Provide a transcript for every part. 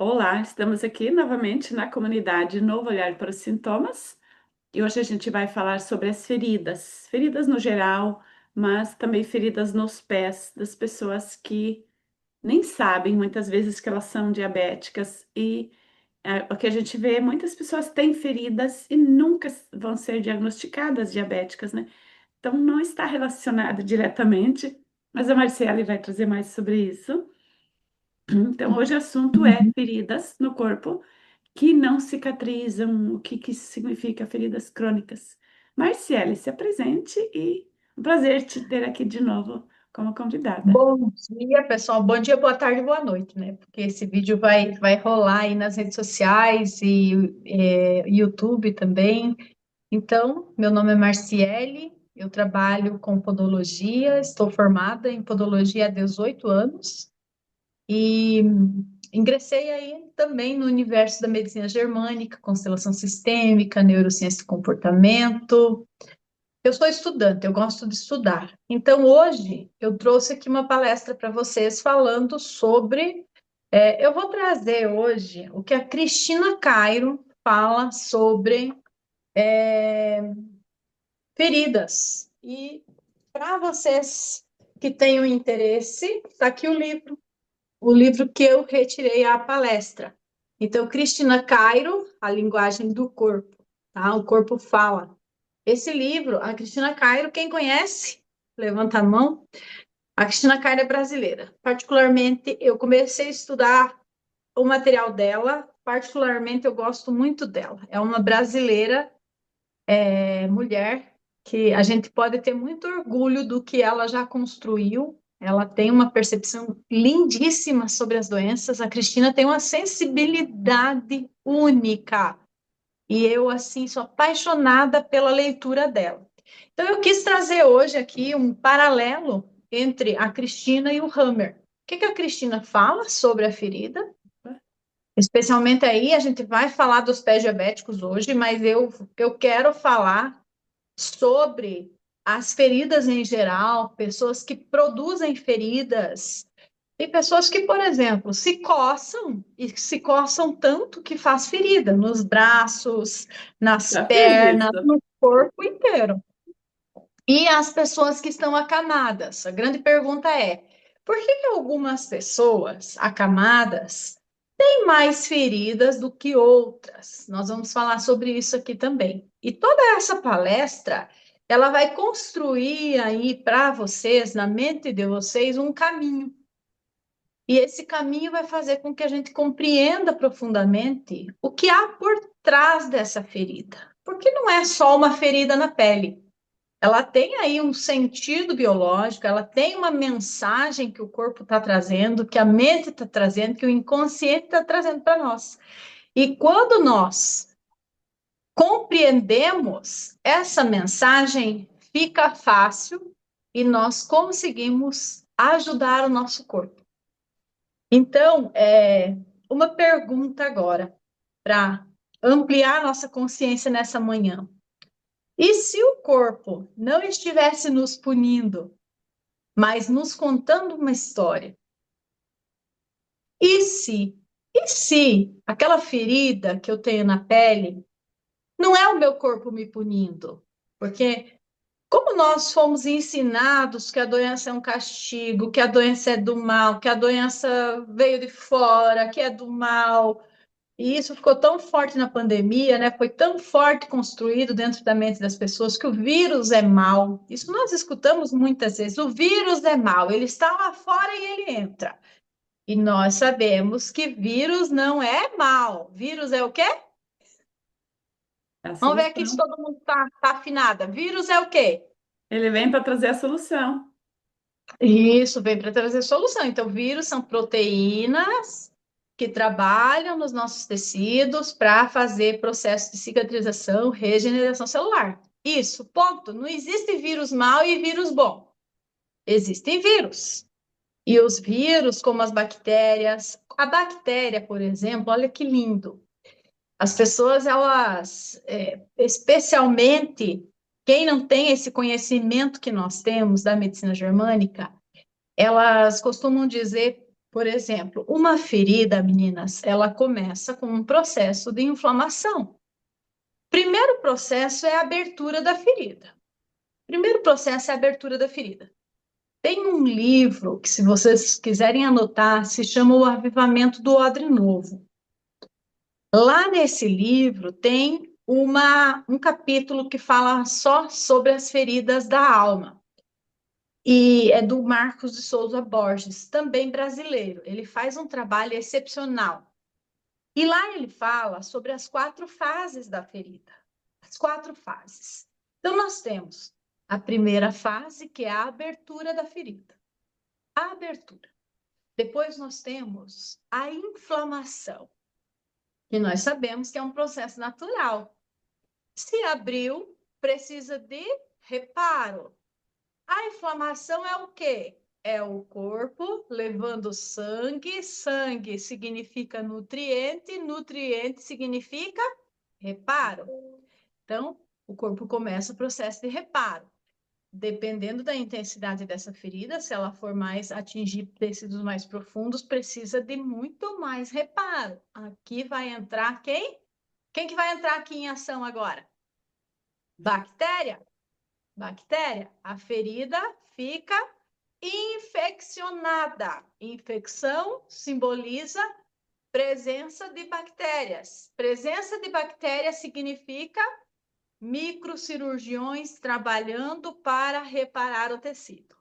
Olá, estamos aqui novamente na comunidade Novo Olhar para os Sintomas e hoje a gente vai falar sobre as feridas, feridas no geral, mas também feridas nos pés das pessoas que nem sabem muitas vezes que elas são diabéticas e o que a gente vê, muitas pessoas têm feridas e nunca vão ser diagnosticadas diabéticas, né? Então não está relacionado diretamente, mas a Marciele vai trazer mais sobre isso. Então, hoje o assunto é feridas no corpo que não cicatrizam. O que que isso significa, feridas crônicas? Marciele, se apresente e um prazer te ter aqui de novo como convidada. Bom dia, pessoal. Bom dia, boa tarde, boa noite, né? Porque esse vídeo vai rolar aí nas redes sociais e YouTube também. Então, meu nome é Marciele, eu trabalho com podologia, estou formada em podologia há 18 anos e ingressei aí também no universo da medicina germânica, constelação sistêmica, neurociência do comportamento. Eu sou estudante, eu gosto de estudar. Então, hoje, eu trouxe aqui uma palestra para vocês falando sobre. Eu vou trazer hoje o que a Cristina Cairo fala sobre feridas. E para vocês que tenham interesse, está aqui o livro que eu retirei à palestra. Então, Cristina Cairo, A Linguagem do Corpo, tá? O Corpo Fala. Esse livro, a Cristina Cairo, quem conhece? Levanta a mão. A Cristina Cairo é brasileira. Particularmente, eu comecei a estudar o material dela. Particularmente, eu gosto muito dela. É uma brasileira, mulher, que a gente pode ter muito orgulho do que ela já construiu. Ela tem uma percepção lindíssima sobre as doenças. A Cristina tem uma sensibilidade única. E eu, assim, sou apaixonada pela leitura dela. Então, eu quis trazer hoje aqui um paralelo entre a Cristina e o Hammer. O que que a Cristina fala sobre a ferida? Especialmente aí, a gente vai falar dos pés diabéticos hoje, mas eu quero falar sobre as feridas em geral, pessoas que produzem feridas. Tem pessoas que, por exemplo, se coçam e se coçam tanto que faz ferida nos braços, nas Já fiz pernas, isso. no corpo inteiro. E as pessoas que estão acamadas? A grande pergunta é: por que que algumas pessoas acamadas têm mais feridas do que outras? Nós vamos falar sobre isso aqui também. E toda essa palestra, ela vai construir aí para vocês, na mente de vocês, um caminho. E esse caminho vai fazer com que a gente compreenda profundamente o que há por trás dessa ferida. Porque não é só uma ferida na pele. Ela tem aí um sentido biológico, ela tem uma mensagem que o corpo está trazendo, que a mente está trazendo, que o inconsciente está trazendo para nós. E quando nós compreendemos essa mensagem, fica fácil e nós conseguimos ajudar o nosso corpo. Então, uma pergunta agora, para ampliar nossa consciência nessa manhã. E se o corpo não estivesse nos punindo, mas nos contando uma história? E se? E se aquela ferida que eu tenho na pele não é o meu corpo me punindo? Porque como nós fomos ensinados que a doença é um castigo, que a doença é do mal, que a doença veio de fora, que é do mal, e isso ficou tão forte na pandemia, né? Foi tão forte construído dentro da mente das pessoas que o vírus é mal. Isso nós escutamos muitas vezes. O vírus é mal, ele está lá fora e ele entra. E nós sabemos que vírus não é mal. Vírus é o quê? É a Vamos ver aqui se solução. todo mundo tá afinada. Vírus é o quê? Ele vem para trazer a solução. Isso vem para trazer solução. Então, vírus são proteínas que trabalham nos nossos tecidos para fazer processo de cicatrização, regeneração celular. Isso, ponto. Não existe vírus mau e vírus bom. Existem vírus. E os vírus, como as bactérias, a bactéria, por exemplo, olha que lindo. As pessoas, elas, especialmente quem não tem esse conhecimento que nós temos da medicina germânica, elas costumam dizer Por exemplo, uma ferida, meninas, ela começa com um processo de inflamação. Primeiro processo é a abertura da ferida. Primeiro processo é a abertura da ferida. Tem um livro que, se vocês quiserem anotar, se chama O Avivamento do Odre Novo. Lá nesse livro tem um capítulo que fala só sobre as feridas da alma. E é do Marcos de Souza Borges, também brasileiro. Ele faz um trabalho excepcional. E lá ele fala sobre as 4 fases da ferida. As 4 fases. Então, nós temos a primeira fase, que é a abertura da ferida. A abertura. Depois nós temos a inflamação, que nós sabemos que é um processo natural. Se abriu, precisa de reparo. A inflamação é o quê? É o corpo levando sangue, sangue significa nutriente, nutriente significa reparo. Então, o corpo começa o processo de reparo. Dependendo da intensidade dessa ferida, se ela for mais atingir tecidos mais profundos, precisa de muito mais reparo. Aqui vai entrar quem? Quem que vai entrar aqui em ação agora? Bactéria. Bactéria. A ferida fica infeccionada. Infecção simboliza presença de bactérias. Presença de bactérias significa microcirurgiões trabalhando para reparar o tecido.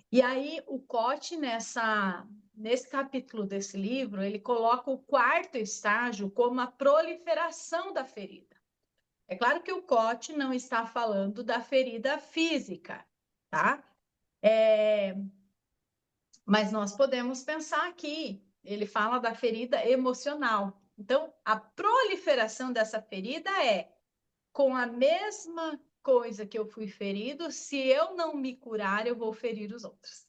E aí, o Cote, nesse capítulo desse livro, ele coloca o 4º estágio como a proliferação da ferida. É claro que o Cote não está falando da ferida física, tá? Mas nós podemos pensar aqui, ele fala da ferida emocional. Então, a proliferação dessa ferida é com a mesma coisa que eu fui ferido, se eu não me curar, eu vou ferir os outros.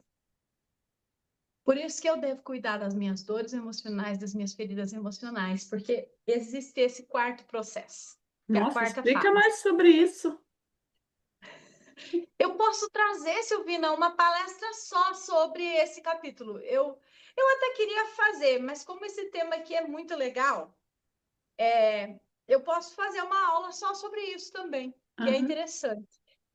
Por isso que eu devo cuidar das minhas dores emocionais, das minhas feridas emocionais, porque existe esse 4º processo, que é a Nossa, 4ª explica fase. mais sobre isso. Eu posso trazer, Silvina, uma palestra só sobre esse capítulo. Eu até queria fazer, mas como esse tema aqui é muito legal, eu posso fazer uma aula só sobre isso também, que é Aham. interessante.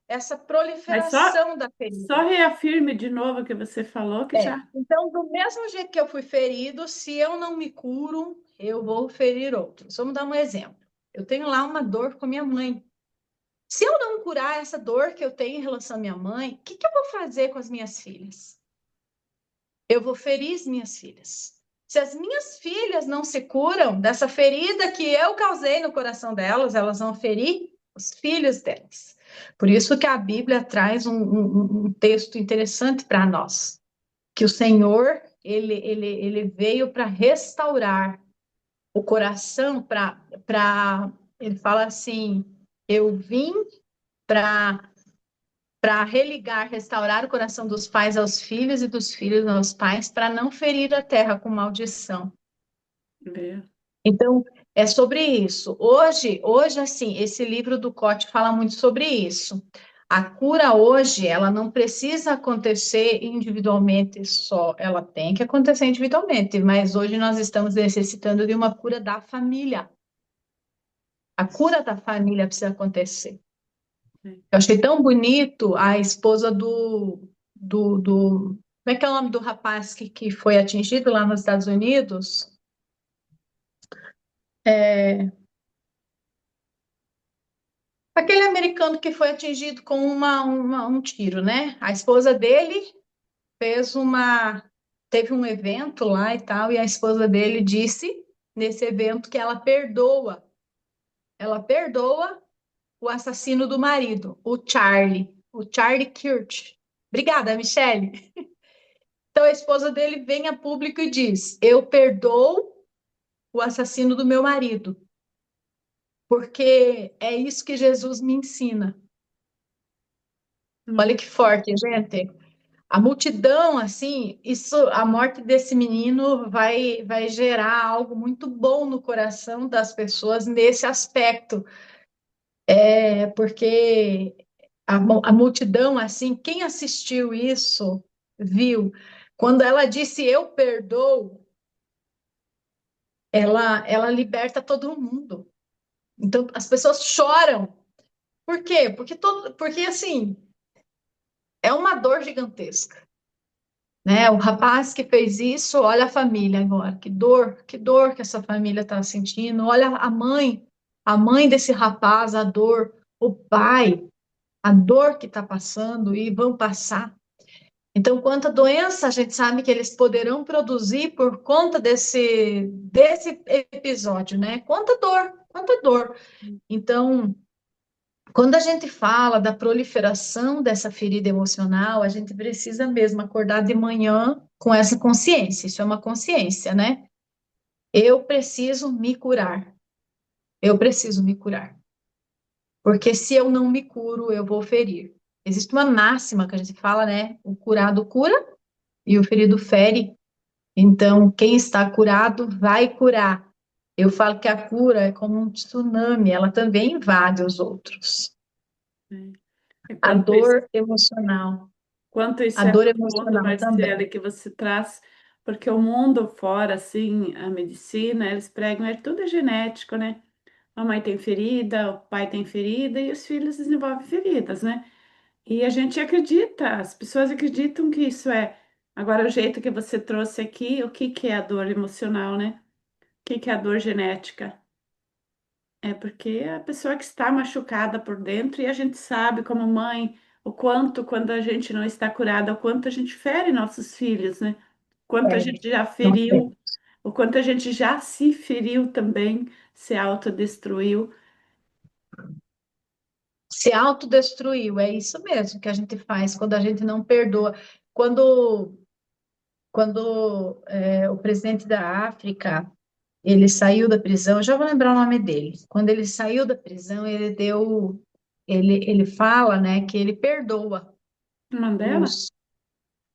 Essa Mas proliferação da só ferida. reafirme de novo o que você falou, que já. Então, do mesmo jeito que eu fui ferido, se eu não me curo, eu vou ferir outros. Vamos dar um exemplo. Eu tenho lá uma dor com a minha mãe. Se eu não curar essa dor que eu tenho em relação à minha mãe, o que eu vou fazer com as minhas filhas? Eu vou ferir as minhas filhas. Se as minhas filhas não se curam dessa ferida que eu causei no coração delas, elas vão ferir os filhos delas. Por isso que a Bíblia traz um texto interessante para nós, que o Senhor ele veio para restaurar o coração, ele fala assim, eu vim para religar, restaurar o coração dos pais aos filhos e dos filhos aos pais, para não ferir a terra com maldição. Ver. Então, é sobre isso. Hoje, assim, esse livro do Cote fala muito sobre isso. A cura hoje, ela não precisa acontecer individualmente só, ela tem que acontecer individualmente, mas hoje nós estamos necessitando de uma cura da família. A cura da família precisa acontecer. Eu achei tão bonito a esposa do como é que é o nome do rapaz que foi atingido lá nos Estados Unidos? É, aquele americano que foi atingido com um tiro, né? A esposa dele fez teve um evento lá e tal, e a esposa dele disse nesse evento que ela perdoa o assassino do marido, o Charlie Kirk. Obrigada, Michele. Então a esposa dele vem a público e diz: eu perdoo o assassino do meu marido, porque é isso que Jesus me ensina. Olha Uhum. que forte, gente. A multidão, assim, a morte desse menino vai gerar algo muito bom no coração das pessoas nesse aspecto. Porque a multidão, assim, quem assistiu isso, viu. Quando ela disse eu perdoo, ela liberta todo mundo. Então as pessoas choram. Por quê? Porque assim, é uma dor gigantesca, né? O rapaz que fez isso, olha a família agora, que dor que essa família está sentindo. Olha a mãe desse rapaz, a dor, o pai, a dor que está passando e vão passar. Então, quanta doença a gente sabe que eles poderão produzir por conta desse episódio, né? Quanta dor, quanta dor. Então, quando a gente fala da proliferação dessa ferida emocional, a gente precisa mesmo acordar de manhã com essa consciência. Isso é uma consciência, né? Eu preciso me curar. Eu preciso me curar. Porque se eu não me curo, eu vou ferir. Existe uma máxima que a gente fala, né? O curado cura e o ferido fere. Então, quem está curado vai curar. Eu falo que a cura é como um tsunami, ela também invade os outros. Né? E A dor emocional, quanto a isso é dor profundo, emocional também. Marcele, que você traz, porque o mundo fora, assim, a medicina, eles pregam, é tudo genético, né? A mãe tem ferida, o pai tem ferida e os filhos desenvolvem feridas, né? E a gente acredita, as pessoas acreditam que isso é. Agora, o jeito que você trouxe aqui, o que que é a dor emocional, né? O que que é a dor genética? É porque a pessoa que está machucada por dentro e a gente sabe, como mãe, o quanto, quando a gente não está curada, o quanto a gente fere nossos filhos, né? Quanto a É, gente já não sei. feriu, o quanto a gente já se feriu também, se autodestruiu. Se autodestruiu, é isso mesmo que a gente faz quando a gente não perdoa. Quando, quando o presidente da África, ele saiu da prisão, eu já vou lembrar o nome dele. Quando ele saiu da prisão, ele fala, né, que ele perdoa Mandela? os,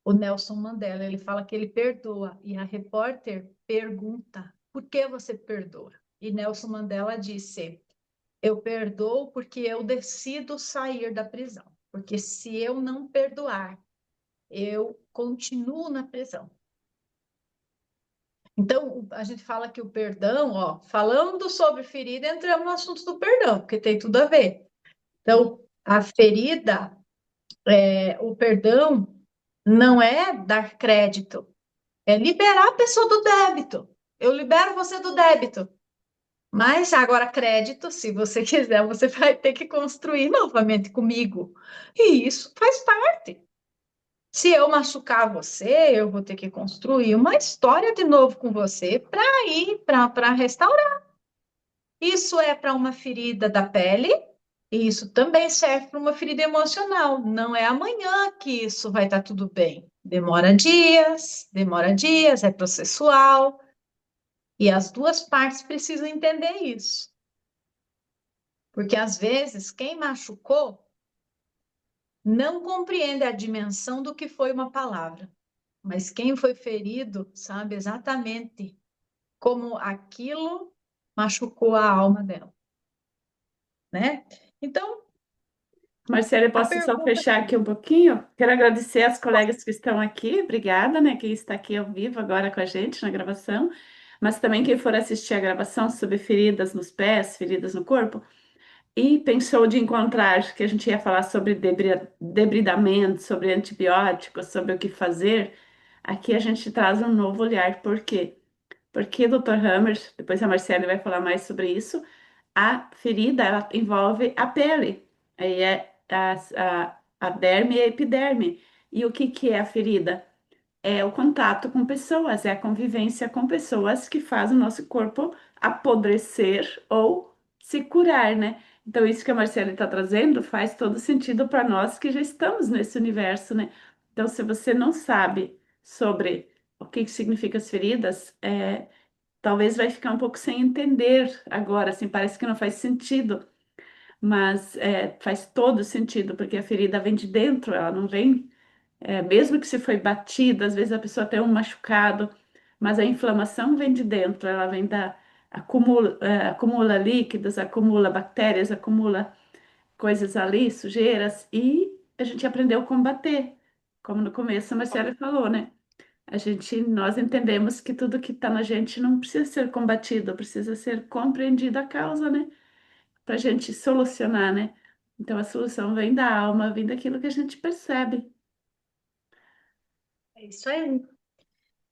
o Nelson Mandela. Ele fala que ele perdoa e a repórter pergunta: por que você perdoa? E Nelson Mandela disse: eu perdoo porque eu decido sair da prisão. Porque se eu não perdoar, eu continuo na prisão. Então, a gente fala que o perdão, ó, falando sobre ferida, entramos no assunto do perdão, porque tem tudo a ver. Então, a ferida, o perdão, não é dar crédito, é liberar a pessoa do débito. Eu libero você do débito. Mas agora, crédito, se você quiser, você vai ter que construir novamente comigo. E isso faz parte. Se eu machucar você, eu vou ter que construir uma história de novo com você para restaurar. Isso é para uma ferida da pele, e isso também serve para uma ferida emocional. Não é amanhã que isso vai estar tudo bem. Demora dias, é processual, e as duas partes precisam entender isso. Porque às vezes quem machucou não compreende a dimensão do que foi uma palavra, mas quem foi ferido sabe exatamente como aquilo machucou a alma dela, né? Então, Marcelo, a posso só pergunta fechar aqui um pouquinho? Quero agradecer às colegas que estão aqui, obrigada, né? Quem está aqui ao vivo agora com a gente na gravação, mas também quem for assistir a gravação sobre feridas nos pés, feridas no corpo, e pensou de encontrar que a gente ia falar sobre debridamento, sobre antibióticos, sobre o que fazer. Aqui a gente traz um novo olhar. Por quê? Porque o Dr. Hammer, depois a Marcela vai falar mais sobre isso, a ferida ela envolve a pele, aí é a derme e a epiderme. E o que que é a ferida? É o contato com pessoas, é a convivência com pessoas que faz o nosso corpo apodrecer ou se curar, né? Então, isso que a Marcela está trazendo faz todo sentido para nós que já estamos nesse universo, né? Então, se você não sabe sobre o que que significa as feridas, talvez vai ficar um pouco sem entender agora, assim, parece que não faz sentido, mas faz todo sentido, porque a ferida vem de dentro, ela não vem mesmo que se foi batida, às vezes a pessoa tem um machucado, mas a inflamação vem de dentro, ela vem acumula líquidos, acumula bactérias, acumula coisas ali, sujeiras, e a gente aprendeu a combater, como no começo a Marcela falou, né? Nós entendemos que tudo que está na gente não precisa ser combatido, precisa ser compreendida a causa, né? Para a gente solucionar, né? Então a solução vem da alma, vem daquilo que a gente percebe. É isso aí.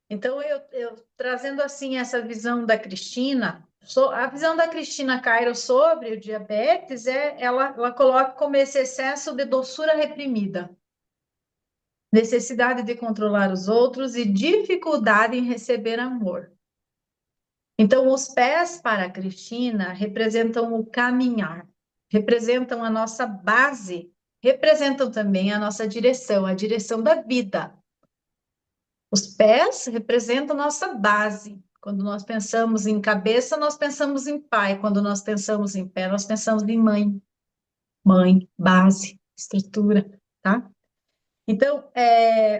Então, eu trazendo assim essa visão da Cristina, a visão da Cristina Cairo sobre o diabetes ela coloca como esse excesso de doçura reprimida, necessidade de controlar os outros e dificuldade em receber amor. Então, os pés para a Cristina representam o caminhar, representam a nossa base, representam também a nossa direção, a direção da vida. Os pés representam nossa base. Quando nós pensamos em cabeça, nós pensamos em pai. Quando nós pensamos em pé, nós pensamos em mãe. Mãe, base, estrutura, tá? Então,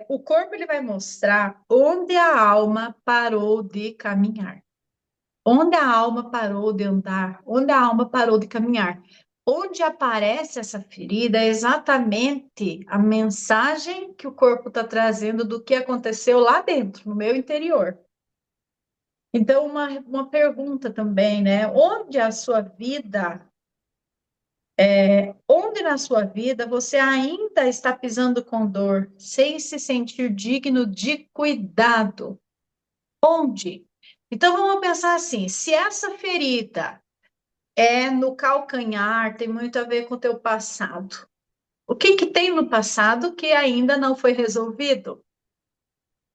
o corpo ele vai mostrar onde a alma parou de caminhar. Onde a alma parou de andar, onde a alma parou de caminhar. Onde aparece essa ferida é exatamente a mensagem que o corpo está trazendo do que aconteceu lá dentro, no meu interior. Então, uma pergunta também, né? Onde na sua vida você ainda está pisando com dor, sem se sentir digno de cuidado? Onde? Então, vamos pensar assim: se essa ferida é no calcanhar, tem muito a ver com o teu passado. O que que tem no passado que ainda não foi resolvido?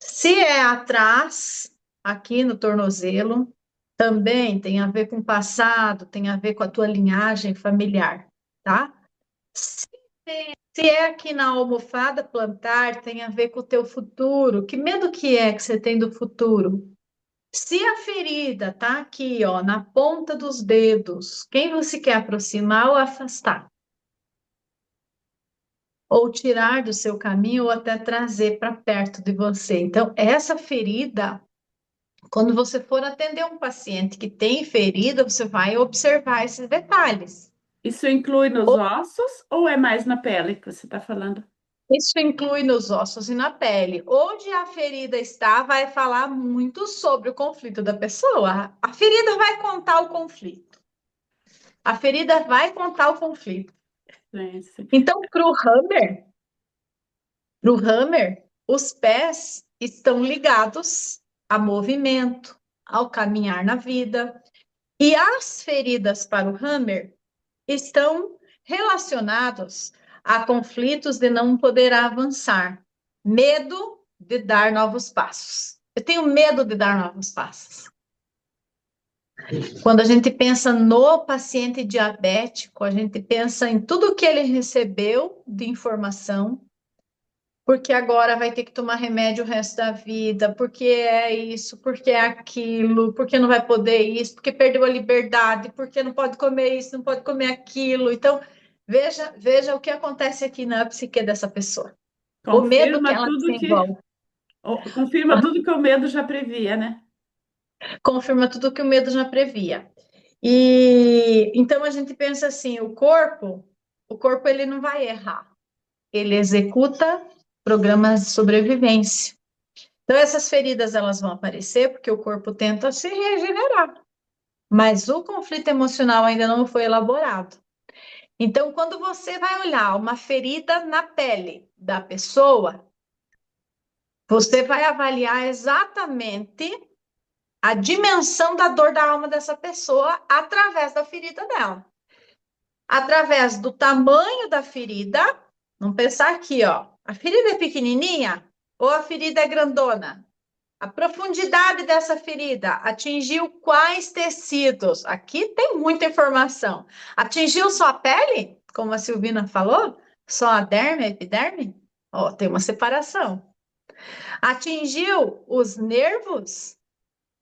Se é atrás, aqui no tornozelo, também tem a ver com o passado, tem a ver com a tua linhagem familiar, tá? Se, se é aqui na almofada plantar, tem a ver com o teu futuro. Que medo que é que você tem do futuro? Se a ferida tá aqui, ó, na ponta dos dedos, quem você quer aproximar ou afastar? Ou tirar do seu caminho ou até trazer para perto de você. Então, essa ferida, quando você for atender um paciente que tem ferida, você vai observar esses detalhes. Isso inclui nos ossos ou é mais na pele que você está falando? Isso inclui nos ossos e na pele. Onde a ferida está, vai falar muito sobre o conflito da pessoa. A ferida vai contar o conflito. A ferida vai contar o conflito. Sim, sim. Então, para o Hammer, os pés estão ligados a movimento, ao caminhar na vida. E as feridas para o Hammer estão relacionados a conflitos de não poder avançar, medo de dar novos passos. Eu tenho medo de dar novos passos. Quando a gente pensa no paciente diabético, a gente pensa em tudo que ele recebeu de informação, porque agora vai ter que tomar remédio o resto da vida, porque é isso, porque é aquilo, porque não vai poder isso, porque perdeu a liberdade, porque não pode comer isso, não pode comer aquilo. Então, veja o que acontece aqui na psique dessa pessoa. O medo que Confirma ela tudo que, desenvolve, confirma tudo que o medo já previa, né? confirma tudo que o medo já previa. E então a gente pensa assim, o corpo ele não vai errar. Ele executa programas de sobrevivência. Então, essas feridas elas vão aparecer porque o corpo tenta se regenerar, mas o conflito emocional ainda não foi elaborado. Então, quando você vai olhar uma ferida na pele da pessoa, você vai avaliar exatamente a dimensão da dor da alma dessa pessoa através da ferida dela. Através do tamanho da ferida, vamos pensar aqui, ó. A ferida é pequenininha ou a ferida é grandona? A profundidade dessa ferida atingiu quais tecidos? Aqui tem muita informação. Atingiu só a pele, como a Silvina falou? Só a derme, a epiderme? Ó, tem uma separação. Atingiu os nervos?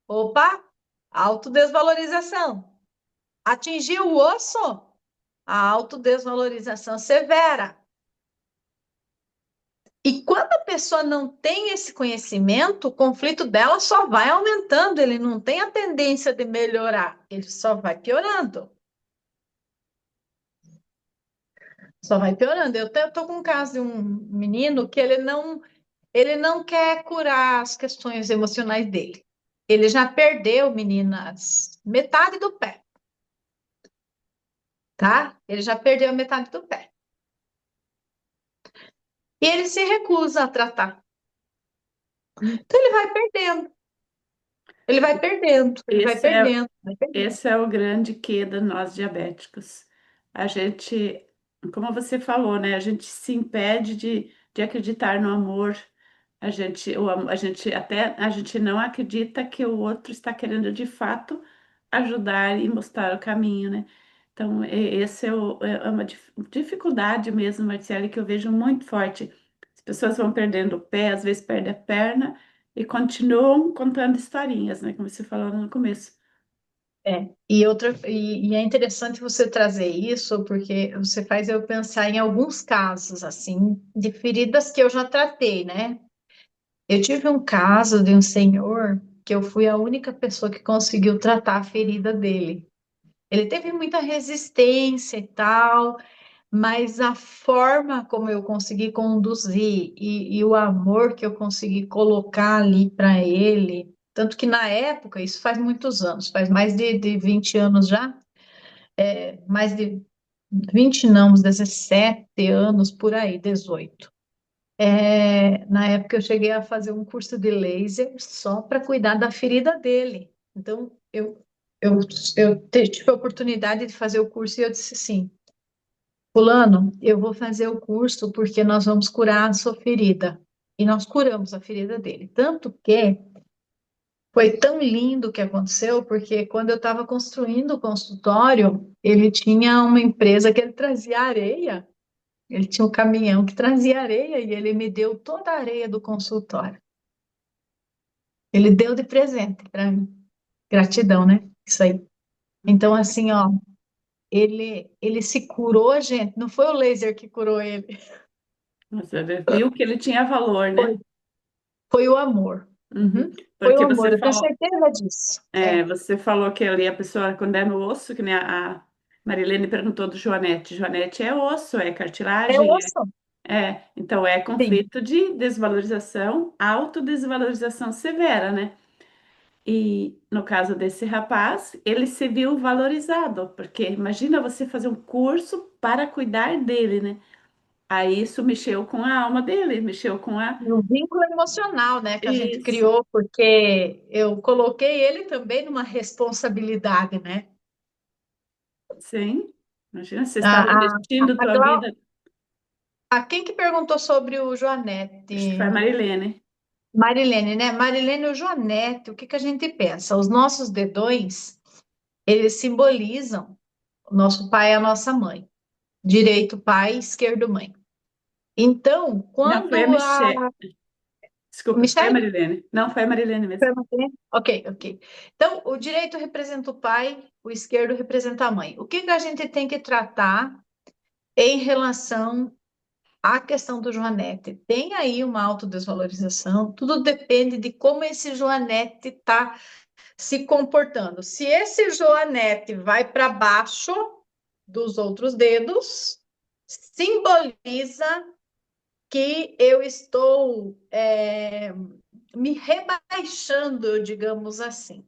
Opa, autodesvalorização. Atingiu o osso? A autodesvalorização severa. E quando a pessoa não tem esse conhecimento, o conflito dela só vai aumentando, ele não tem a tendência de melhorar, ele só vai piorando. Só vai piorando. Eu tô com um caso de um menino que ele não. ele não quer curar as questões emocionais dele. Ele já perdeu, meninas, metade do pé, tá? Ele já perdeu metade do pé. E ele se recusa a tratar. Então ele vai perdendo, ele vai perdendo, ele vai Esse é, perdendo, vai perdendo. esse é o grande quê de nós diabéticos. A gente, como você falou, né? A gente se impede de acreditar no amor. A gente até a gente não acredita que o outro está querendo de fato ajudar e mostrar o caminho, né? Então, esse é uma dificuldade mesmo, Marciele, que eu vejo muito forte. As pessoas vão perdendo o pé, às vezes perdem a perna e continuam contando historinhas, né? Como você falou no começo. E é interessante você trazer isso, porque você faz eu pensar em alguns casos, assim, de feridas que eu já tratei, né? Eu tive um caso de um senhor que eu fui a única pessoa que conseguiu tratar a ferida dele. Ele teve muita resistência e tal, mas a forma como eu consegui conduzir e o amor que eu consegui colocar ali para ele, tanto que na época, isso faz muitos anos, faz mais de 20 anos já, mais de 20 não, uns 17 anos por aí, 18. Na época eu cheguei a fazer um curso de laser só para cuidar da ferida dele. Então eu, tive a oportunidade de fazer o curso e eu disse assim, Fulano, eu vou fazer o curso porque nós vamos curar a sua ferida. E nós curamos a ferida dele. Tanto que foi tão lindo o que aconteceu, porque quando eu estava construindo o consultório, ele tinha uma empresa que ele trazia areia. Ele tinha um caminhão que trazia areia e ele me deu toda a areia do consultório. Ele deu de presente para mim. Gratidão, né? Isso aí. Então, assim, ó, ele se curou, gente. Não foi o laser que curou ele, Você viu que ele tinha valor, foi, né? foi o amor. Uhum. Uhum. Foi o Porque amor, eu tenho certeza disso. você falou que ali a pessoa, quando é no osso, que nem a Marilene perguntou do Joanete. Joanete é osso, é É cartilagem, osso. então é Sim. conflito de desvalorização, autodesvalorização severa, né? E no caso desse rapaz, ele se viu valorizado, porque imagina você fazer um curso para cuidar dele, né? Aí isso mexeu com a alma dele, mexeu com a. E o vínculo emocional, né, que a gente Isso, criou, porque eu coloquei ele também numa responsabilidade, né? sim. Imagina, você A, estava a, investindo a, tua Glau- vida. a quem que perguntou sobre o Acho que foi a Joanete? Marilene. Marilene, né? Marilene, o Joanete, o que que a gente pensa? Os nossos dedões, eles simbolizam o nosso pai e a nossa mãe. Direito pai, esquerdo mãe. Então, Não, foi a quando a Michelle. Desculpa, foi a Michele Marilene. Não, foi a Marilene mesmo. perguntou, ok, ok. Então, o direito representa o pai, o esquerdo representa a mãe. O que que a gente tem que tratar em relação à questão do Joanete? Tem aí uma autodesvalorização, tudo depende de como esse Joanete está se comportando. Se esse joanete vai para baixo dos outros dedos, simboliza que eu estou me rebaixando, digamos assim,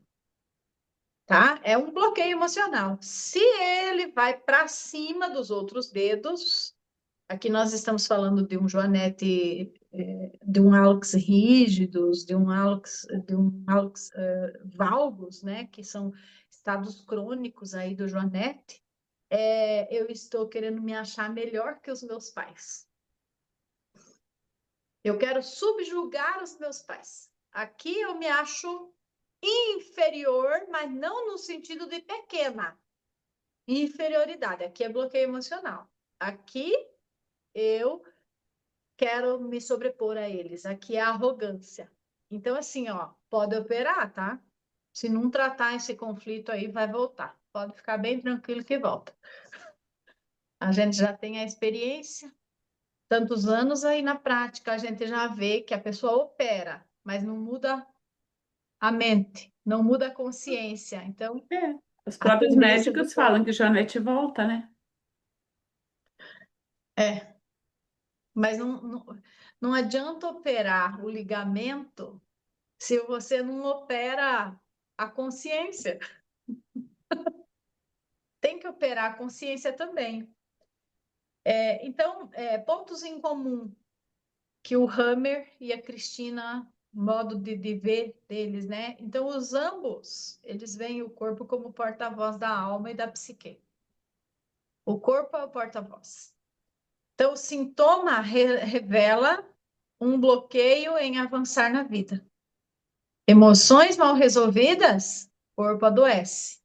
tá? É um bloqueio emocional. Se ele vai para cima dos outros dedos, aqui nós estamos falando de um joanete, de um hálux rígidos, de um hálux valgus, né, que são estados crônicos aí do joanete. Eu estou querendo me achar melhor que os meus pais. Eu quero subjugar os meus pais. Aqui eu me acho inferior, mas não no sentido de pequena. Inferioridade. Aqui é bloqueio emocional. Aqui eu quero me sobrepor a eles. Aqui é arrogância. Então, assim, ó, pode operar, tá? Se não tratar esse conflito aí, vai voltar. Pode ficar bem tranquilo que volta. A gente já tem a experiência, tantos anos aí na prática, a gente já vê que a pessoa opera, mas não muda a mente, não muda a consciência. Então, É. Os a próprios tendência do médicos corpo falam que Joanete volta, né? é, mas Não adianta operar o ligamento se você não opera a consciência. Tem que operar a consciência também. Então, pontos em comum que o Hammer e a Cristina, modo de ver deles, né? Então, os ambos, eles veem o corpo como porta-voz da alma e da psique. O corpo é o porta-voz. Então, o sintoma revela um bloqueio em avançar na vida. Emoções mal resolvidas, corpo adoece.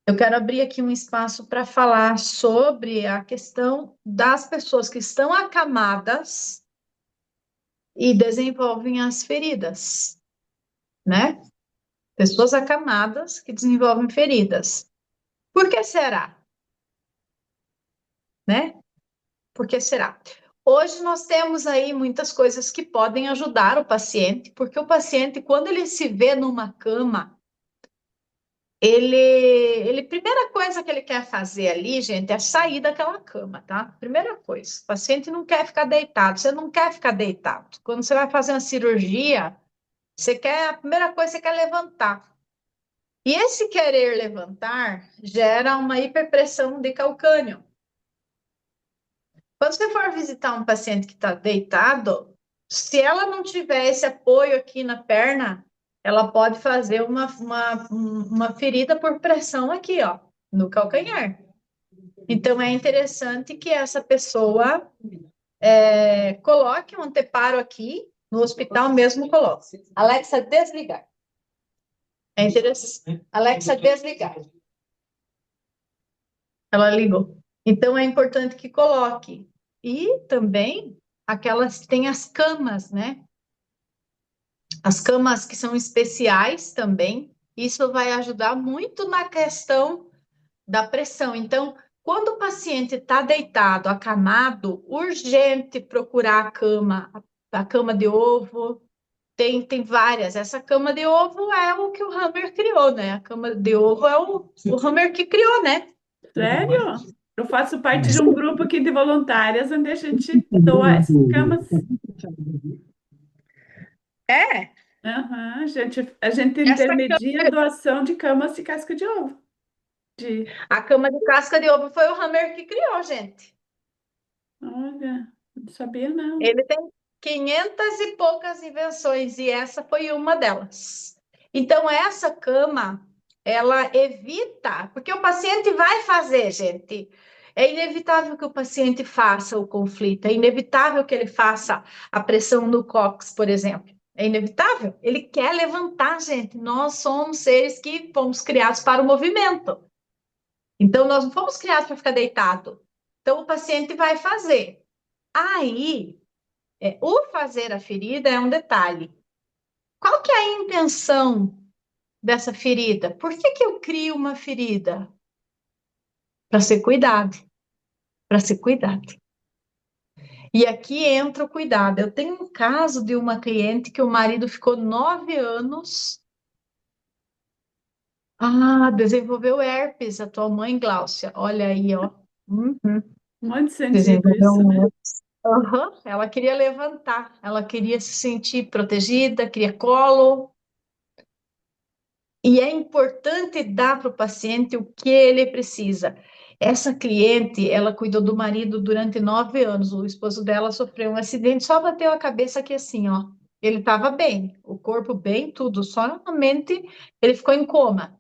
Eu quero abrir aqui um espaço para falar sobre a questão das pessoas que estão acamadas e desenvolvem as feridas, né? Pessoas acamadas que desenvolvem feridas. Por que será? Né? Por que será? Hoje nós temos aí muitas coisas que podem ajudar o paciente, porque o paciente, quando ele se vê numa cama, primeira coisa que ele quer fazer ali, gente, é sair daquela cama, tá? Primeira coisa, o paciente não quer ficar deitado, você não quer ficar deitado. Quando você vai fazer uma cirurgia, a primeira coisa você quer levantar. E esse querer levantar gera uma hiperpressão de calcânio. Quando você for visitar um paciente que está deitado, se ela não tiver esse apoio aqui na perna, ela pode fazer uma ferida por pressão aqui, ó, no calcanhar. Então, é interessante que essa pessoa coloque um anteparo aqui, no hospital mesmo coloque. Alexa, desligar. É interessante. Alexa, desligar. Ela ligou. Então, é importante que coloque. E também tem as camas, né? As camas que são especiais também. Isso vai ajudar muito na questão da pressão. Então, quando o paciente está deitado, acamado, urgente procurar a cama de ovo. Tem várias. Essa cama de ovo é o que o Hammer criou, né? A cama de ovo é o Hammer que criou, né? Sério? Eu faço parte de um grupo aqui de voluntárias onde a gente doa essas camas. É, Aham, a gente essa intermedia a doação de camas de casca de ovo. De, a cama de casca de ovo foi o Hammer que criou, gente. olha, não sabia não. Ele tem 500 e poucas invenções e essa foi uma delas. Então, essa cama, ela evita, porque o paciente vai fazer, gente. É inevitável que o paciente faça o conflito, é inevitável que ele faça a pressão no cóccix, por exemplo. É inevitável. Ele quer levantar, gente. Nós somos seres que fomos criados para o movimento. Então, nós não fomos criados para ficar deitado. Então, o paciente vai fazer. Aí, o fazer a ferida é um detalhe. Qual que é a intenção dessa ferida? Por que que eu crio uma ferida? Para ser cuidado, para ser cuidado. E aqui entra o cuidado. Eu tenho um caso de uma cliente que o marido ficou 9 anos. Desenvolveu herpes, a tua mãe, Gláucia. Olha aí, ó. Uhum. Muito sentido Desenvolveu isso, um né? herpes. Aham. Ela queria levantar, ela queria se sentir protegida, queria colo. E é importante dar para o paciente o que ele precisa. Essa cliente, ela cuidou do marido durante 9 anos. O esposo dela sofreu um acidente, só bateu a cabeça aqui assim, ó. Ele estava bem, o corpo bem, tudo, só na mente ele ficou em coma.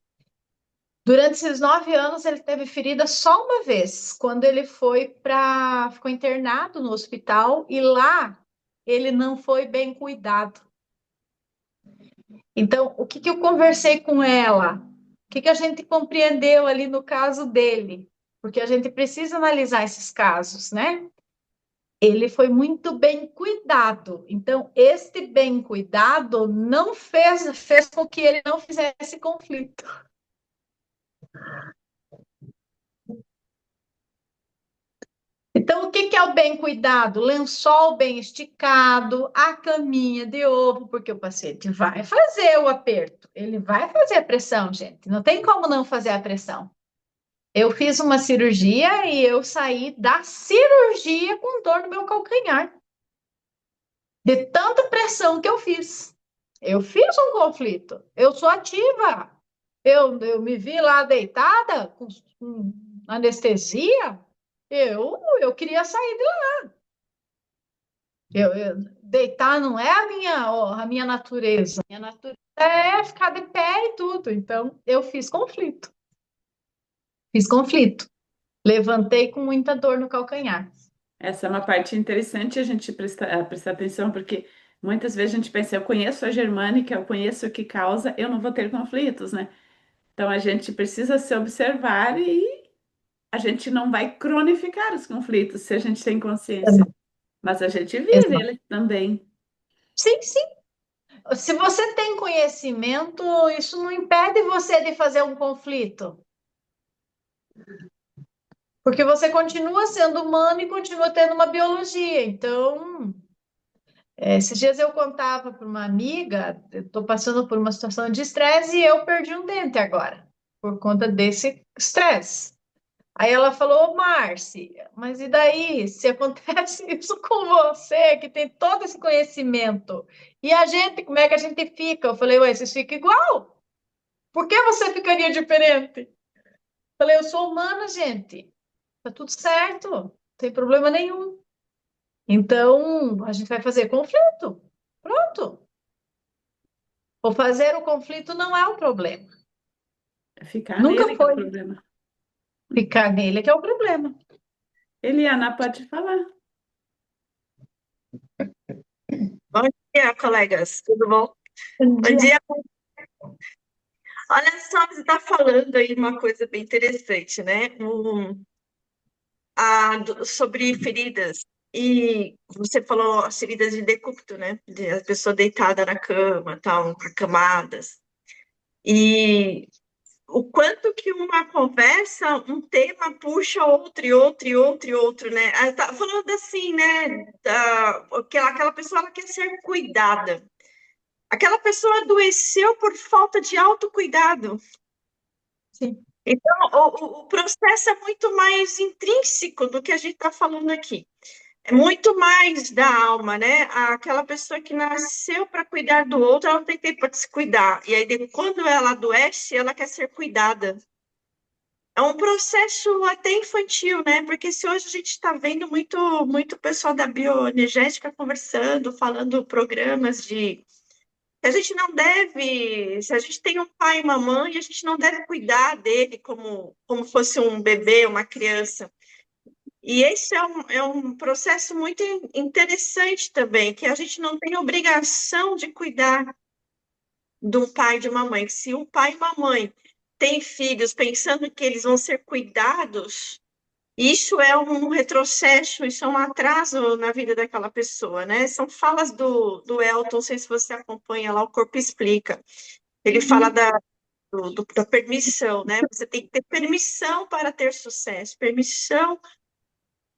Durante esses 9 anos, ele teve ferida só uma vez, quando ele ficou internado no hospital e lá ele não foi bem cuidado. Então, o que que eu conversei com ela? O que que a gente compreendeu ali no caso dele? Porque a gente precisa analisar esses casos, né? Ele foi muito bem cuidado. Então, este bem cuidado não fez com que ele não fizesse conflito. Então, o que que é o bem cuidado? Lençol bem esticado, a caminha de ovo, porque o paciente vai fazer o aperto, ele vai fazer a pressão, gente. Não tem como não fazer a pressão. Eu fiz uma cirurgia e eu saí da cirurgia com dor no meu calcanhar. De tanta pressão que eu fiz. Eu fiz um conflito. Eu sou ativa. Eu me vi lá deitada com anestesia. Eu queria sair de lá. Deitar não é a minha natureza. Minha natureza é ficar de pé e tudo. Então, eu fiz conflito. Fiz conflito. Levantei com muita dor no calcanhar. Essa é uma parte interessante a gente prestar atenção, porque muitas vezes a gente pensa, eu conheço a germânica, eu conheço o que causa, eu não vou ter conflitos, né? Então a gente precisa se observar e a gente não vai cronificar os conflitos se a gente tem consciência, mas a gente vive Exato. eles também. Sim, sim. Se você tem conhecimento, isso não impede você de fazer um conflito. Porque você continua sendo humano e continua tendo uma biologia. Então, esses dias eu contava para uma amiga, eu estou passando por uma situação de estresse e eu perdi um dente agora, por conta desse estresse. Aí ela falou, ô Marci, mas e daí, se acontece isso com você, que tem todo esse conhecimento, e a gente, como é que a gente fica? Eu falei, ué, vocês ficam igual? Por que você ficaria diferente? Falei, eu sou humana, gente, tá tudo certo, não tem problema nenhum. Então, a gente vai fazer conflito. Pronto. O fazer o conflito não é o problema. É ficar Nunca nele que é o foi problema. ficar nele que é o problema. Eliana, pode falar. Bom dia, colegas, tudo bom? Bom Bom dia. dia. Olha só, você está falando aí uma coisa bem interessante, né? Sobre feridas. E você falou as feridas de decúbito, né? De a pessoa deitada na cama, tal, acamadas. E o quanto que uma conversa, um tema puxa outro e outro e outro e outro, né? Tá falando assim, né? Aquela pessoa ela quer ser cuidada. Aquela pessoa adoeceu por falta de autocuidado. Sim. Então, o processo é muito mais intrínseco do que a gente está falando aqui. É muito mais da alma, né? Aquela pessoa que nasceu para cuidar do outro, ela não tem tempo para se cuidar. E aí, quando ela adoece, ela quer ser cuidada. É um processo até infantil, né? Porque se hoje a gente está vendo muito pessoal da bioenergética conversando, falando programas de a gente não deve, se a gente tem um pai e uma mãe, a gente não deve cuidar dele como fosse um bebê, uma criança. E esse é um processo muito interessante também, que a gente não tem obrigação de cuidar de um pai e de uma mãe. Se um pai e uma mãe têm filhos pensando que eles vão ser cuidados, isso é um retrocesso, isso é um atraso na vida daquela pessoa, né? São falas do Elton, não sei se você acompanha lá, o Corpo Explica. Ele fala Uhum. da permissão, né? Você tem que ter permissão para ter sucesso, permissão.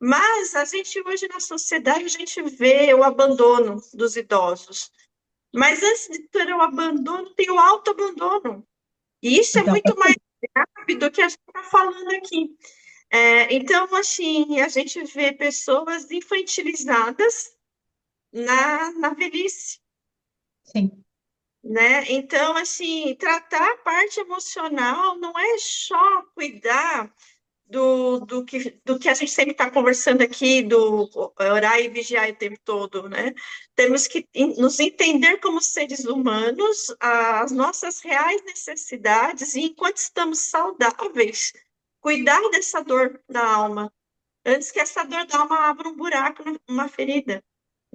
Mas a gente hoje na sociedade, a gente vê o abandono dos idosos. Mas antes de ter o abandono, tem o autoabandono. E isso é muito mais Exatamente. rápido do que a gente está falando aqui. Então, assim, a gente vê pessoas infantilizadas na velhice, Sim. né? Então, assim, tratar a parte emocional não é só cuidar do que a gente sempre está conversando aqui, do orar e vigiar o tempo todo, né? Temos que nos entender como seres humanos, as nossas reais necessidades, e enquanto estamos saudáveis, cuidar dessa dor da alma, antes que essa dor da alma abra um buraco, uma ferida,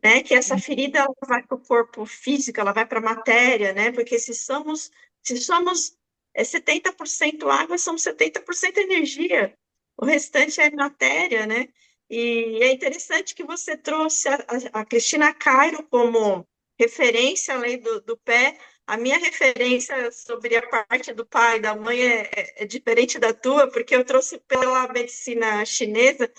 né? Que essa ferida ela vai para o corpo físico, ela vai para a matéria, né? Porque se somos 70% água, somos 70% energia. O restante é matéria, né? E é interessante que você trouxe a Cristina Cairo como referência além do pé. A minha referência sobre a parte do pai e da mãe é diferente da tua, porque eu trouxe pela medicina chinesa,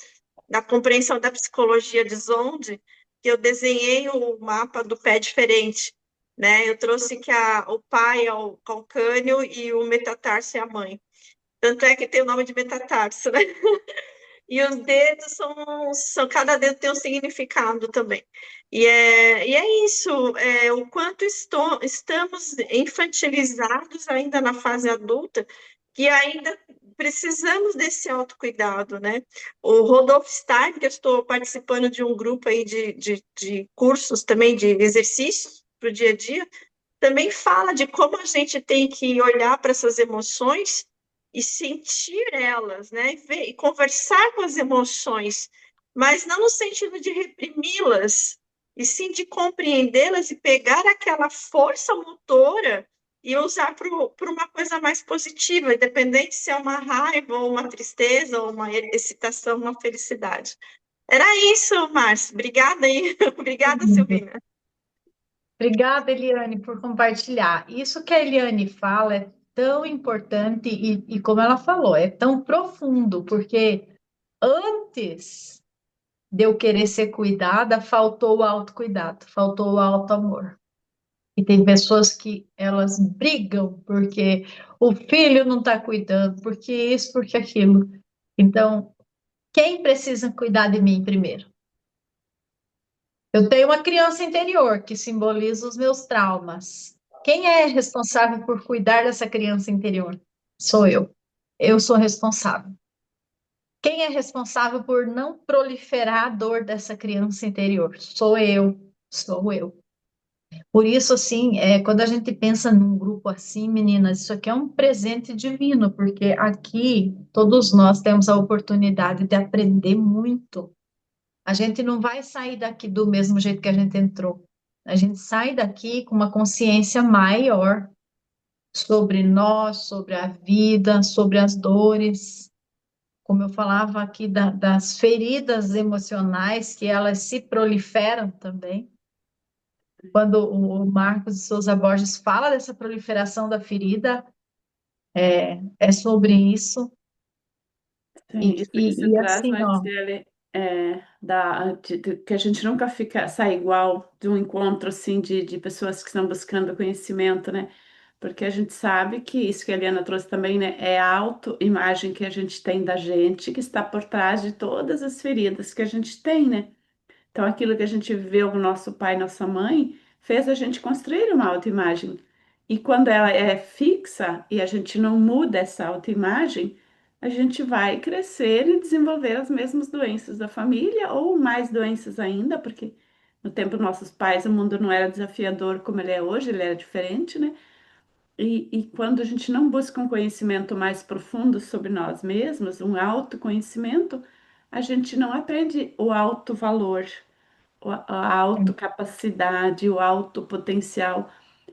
da compreensão da psicologia de Zond, que eu desenhei o mapa do pé diferente, né? Eu trouxe que o pai é o calcânio e o metatarso é a mãe. Tanto é que tem o nome de metatarso, né? E os dedos cada dedo tem um significado também. E é isso, o quanto estamos infantilizados ainda na fase adulta, que ainda precisamos desse autocuidado, né? O Rodolfo Stein, que eu estou participando de um grupo aí de cursos também, de exercícios para o dia a dia, também fala de como a gente tem que olhar para essas emoções e sentir elas, né? E conversar com as emoções, mas não no sentido de reprimi-las, e sim de compreendê-las e pegar aquela força motora e usar para uma coisa mais positiva, independente se é uma raiva, ou uma tristeza, ou uma excitação, uma felicidade. Era isso, Márcio. Obrigada aí. Obrigada, Silvina. Obrigada, Eliane, por compartilhar. Isso que a Eliane fala é tão importante e como ela falou, é tão profundo, porque antes de eu querer ser cuidada, faltou o autocuidado, faltou o autoamor. E tem pessoas que elas brigam porque o filho não está cuidando, porque isso, porque aquilo. Então, quem precisa cuidar de mim primeiro? Eu tenho uma criança interior que simboliza os meus traumas. Quem é responsável por cuidar dessa criança interior? Sou eu. Eu sou responsável. Quem é responsável por não proliferar a dor dessa criança interior? Sou eu. Sou eu. Por isso, assim, quando a gente pensa num grupo assim, meninas, isso aqui é um presente divino, porque aqui todos nós temos a oportunidade de aprender muito. A gente não vai sair daqui do mesmo jeito que a gente entrou. A gente sai daqui com uma consciência maior sobre nós, sobre a vida, sobre as dores. Como eu falava aqui das feridas emocionais, que elas se proliferam também. Quando o Marcos de Souza Borges fala dessa proliferação da ferida, é sobre isso. Sim, isso que você E traz, assim, ó, Marcele, que a gente nunca sai igual de um encontro assim de pessoas que estão buscando conhecimento, né? Porque a gente sabe que isso que a Eliana trouxe também, né? É a autoimagem que a gente tem da gente que está por trás de todas as feridas que a gente tem, né? Então, aquilo que a gente viveu com nosso pai e nossa mãe fez a gente construir uma autoimagem. E quando ela é fixa e a gente não muda essa autoimagem, a gente vai crescer e desenvolver as mesmas doenças da família ou mais doenças ainda, porque no tempo dos nossos pais o mundo não era desafiador como ele é hoje, ele era diferente, né? E quando a gente não busca um conhecimento mais profundo sobre nós mesmos, um autoconhecimento, a gente não aprende o alto valor, a autocapacidade, o alto potencial.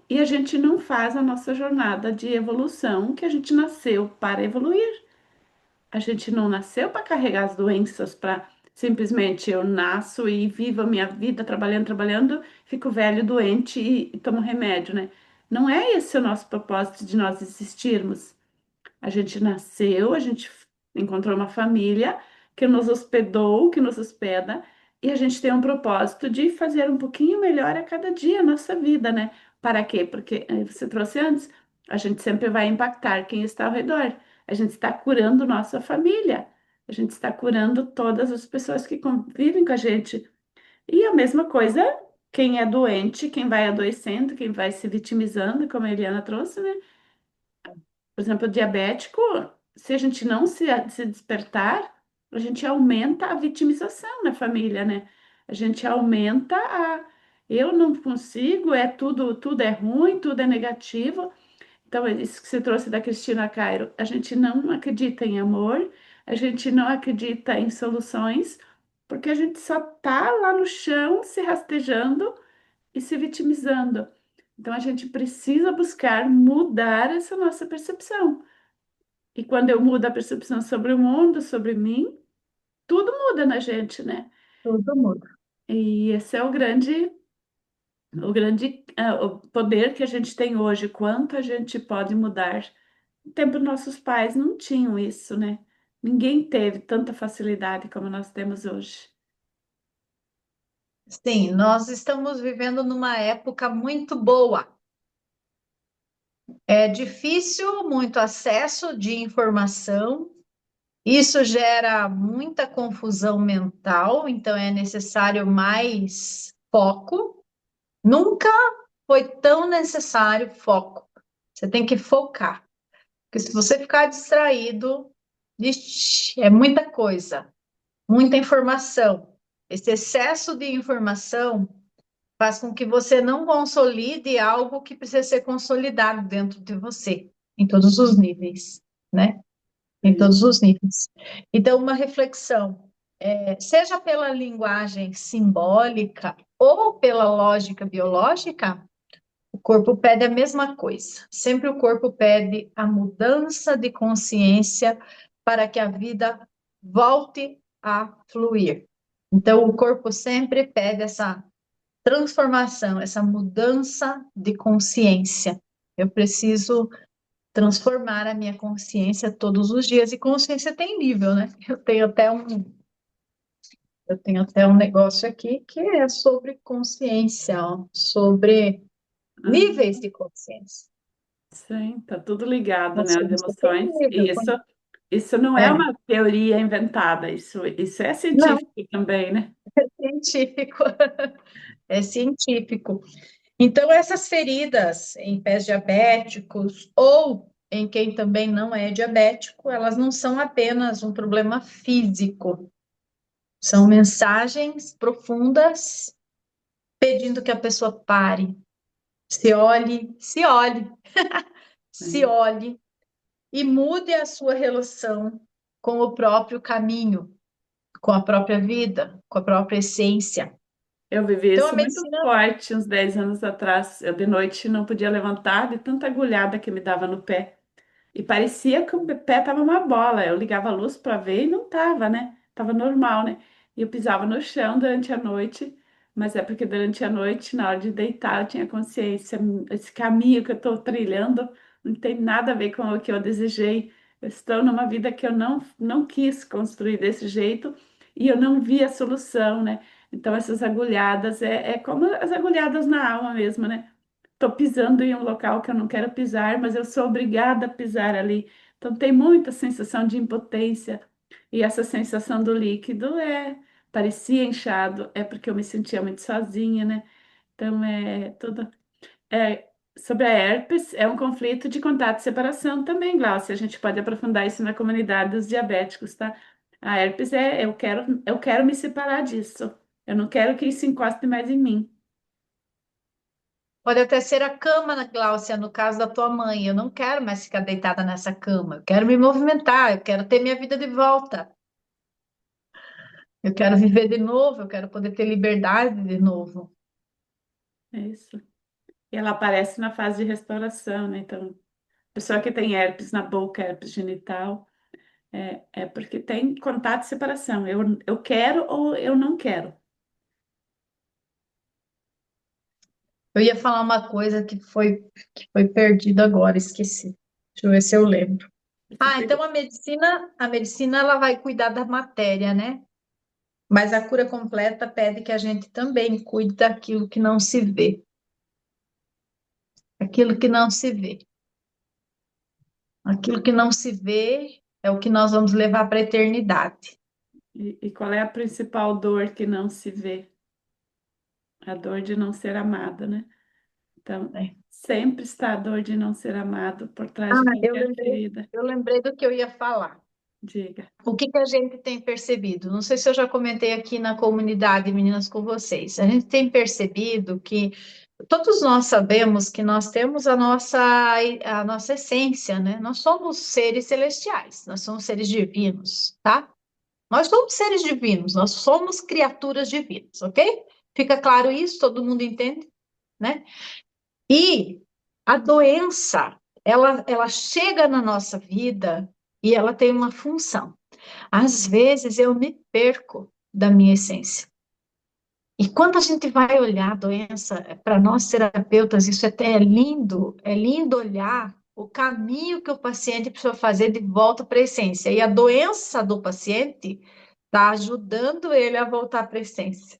E a gente não faz a nossa jornada de evolução, que a gente nasceu para evoluir. A gente não nasceu para carregar as doenças, para simplesmente eu nasço e vivo a minha vida trabalhando, trabalhando, fico velho, doente e tomo remédio, né? Não é esse o nosso propósito de nós existirmos. A gente nasceu, a gente encontrou uma família que nos hospedou, que nos hospeda, e a gente tem um propósito de fazer um pouquinho melhor a cada dia a nossa vida, né? Para quê? Porque você trouxe antes, a gente sempre vai impactar quem está ao redor. A gente está curando nossa família, a gente está curando todas as pessoas que convivem com a gente. E a mesma coisa, quem é doente, quem vai adoecendo, quem vai se vitimizando, como a Eliana trouxe, né? Por exemplo, o diabético, se a gente não se despertar, a gente aumenta a vitimização na família, né? A gente aumenta a eu não consigo, tudo é ruim, tudo é negativo. Então, é isso que você trouxe da Cristina Cairo, a gente não acredita em amor, a gente não acredita em soluções, porque a gente só tá lá no chão se rastejando e se vitimizando. Então, a gente precisa buscar mudar essa nossa percepção. E quando eu mudo a percepção sobre o mundo, sobre mim, tudo muda na gente, né? todo mundo. E esse é o poder que a gente tem hoje, quanto a gente pode mudar. No tempo dos nossos pais não tinham isso, né? Ninguém teve tanta facilidade como nós temos hoje. Sim, nós estamos vivendo numa época muito boa. É difícil, muito acesso de informação, Isso gera muita confusão mental, então é necessário mais foco. Nunca foi tão necessário foco. Você tem que focar. Porque se você ficar distraído, ixi, é muita coisa, muita informação. Esse excesso de informação faz com que você não consolide algo que precisa ser consolidado dentro de você, em todos os níveis, né? Em Sim. todos os níveis. Então, uma reflexão, seja pela linguagem simbólica ou pela lógica biológica, o corpo pede a mesma coisa. Sempre o corpo pede a mudança de consciência para que a vida volte a fluir. Então, o corpo sempre pede essa transformação, essa mudança de consciência. Eu preciso transformar a minha consciência todos os dias. E consciência tem nível, né? Eu tenho até um negócio aqui que é sobre consciência, ó, sobre Ah, níveis de consciência. sim, tá tudo ligado, né? As Consciência tem emoções. nível. E isso não é É, uma teoria inventada, isso é não, científico também, né? é científico. É científico. Então, essas feridas em pés diabéticos ou em quem também não é diabético, elas não são apenas um problema físico, são mensagens profundas pedindo que a pessoa pare, se olhe, se Sim. olhe e mude a sua relação com o próprio caminho, com a própria vida, com a própria essência. Eu vivi Então, a isso muito medicina. forte uns 10 anos atrás. Eu de noite não podia levantar de tanta agulhada que me dava no pé. E parecia que o pé tava uma bola. Eu ligava a luz para ver e não tava, né? Tava normal, né? E eu pisava no chão durante a noite, mas é porque durante a noite, na hora de deitar, eu tinha consciência, esse caminho que eu estou trilhando não tem nada a ver com o que eu desejei. Eu estou numa vida que eu não quis construir desse jeito e eu não vi a solução, né? Então essas agulhadas é como as agulhadas na alma mesmo, né? Estou pisando em um local que eu não quero pisar, mas eu sou obrigada a pisar ali. Então tem muita sensação de impotência. E essa sensação do líquido parecia inchado, é porque eu me sentia muito sozinha, né? Então é sobre a herpes, é um conflito de contato e separação também, Glaucia. A gente pode aprofundar isso na comunidade dos diabéticos, tá? A herpes eu quero me separar disso. Eu não quero que isso encoste mais em mim. Pode até ser a cama, Gláucia, no caso da tua mãe. Eu não quero mais ficar deitada nessa cama. Eu quero me movimentar, eu quero ter minha vida de volta. Eu quero viver de novo, eu quero poder ter liberdade de novo. É isso. E ela aparece na fase de restauração, né? Então, pessoa que tem herpes na boca, herpes genital, é porque tem contato e separação. Eu quero ou eu não quero. Eu ia falar uma coisa que foi perdida agora, esqueci. Deixa eu ver se eu lembro. Você Ah, então pegou. a medicina ela vai cuidar da matéria, né? Mas a cura completa pede que a gente também cuide daquilo que não se vê. Aquilo que não se vê. Aquilo que não se vê é o que nós vamos levar para a eternidade. E qual é a principal dor que não se vê? A dor de não ser amada, né? Então, Né? sempre está a dor de não ser amado por trás Ah, de eu qualquer lembrei, ferida. eu lembrei do que eu ia falar. Diga. O que que a gente tem percebido? Não sei se eu já comentei aqui na comunidade, meninas, com vocês. A gente tem percebido que todos nós sabemos que nós temos a nossa essência, né? Nós somos seres celestiais, nós somos seres divinos, tá? Nós somos seres divinos, nós somos criaturas divinas, ok? Fica claro isso? Todo mundo entende, né? E a doença, ela chega na nossa vida e ela tem uma função. Às vezes eu me perco da minha essência. E quando a gente vai olhar a doença, para nós terapeutas, isso até é lindo olhar o caminho que o paciente precisa fazer de volta para a essência. E a doença do paciente está ajudando ele a voltar para a essência.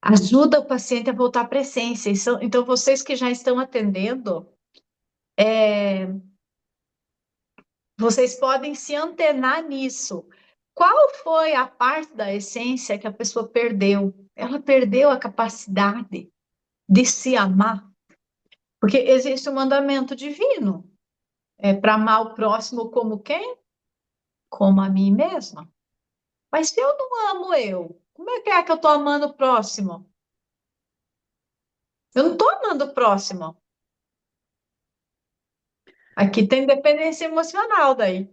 Ajuda o paciente a voltar para a essência. Então, vocês que já estão atendendo, Vocês podem se antenar nisso. Qual foi a parte da essência que a pessoa perdeu? Ela perdeu a capacidade de se amar, porque existe um mandamento divino, é para amar o próximo como quem? Como a mim mesma. Mas se eu não amo eu, como é que eu estou amando o próximo? Eu não estou amando o próximo. Aqui tem dependência emocional daí,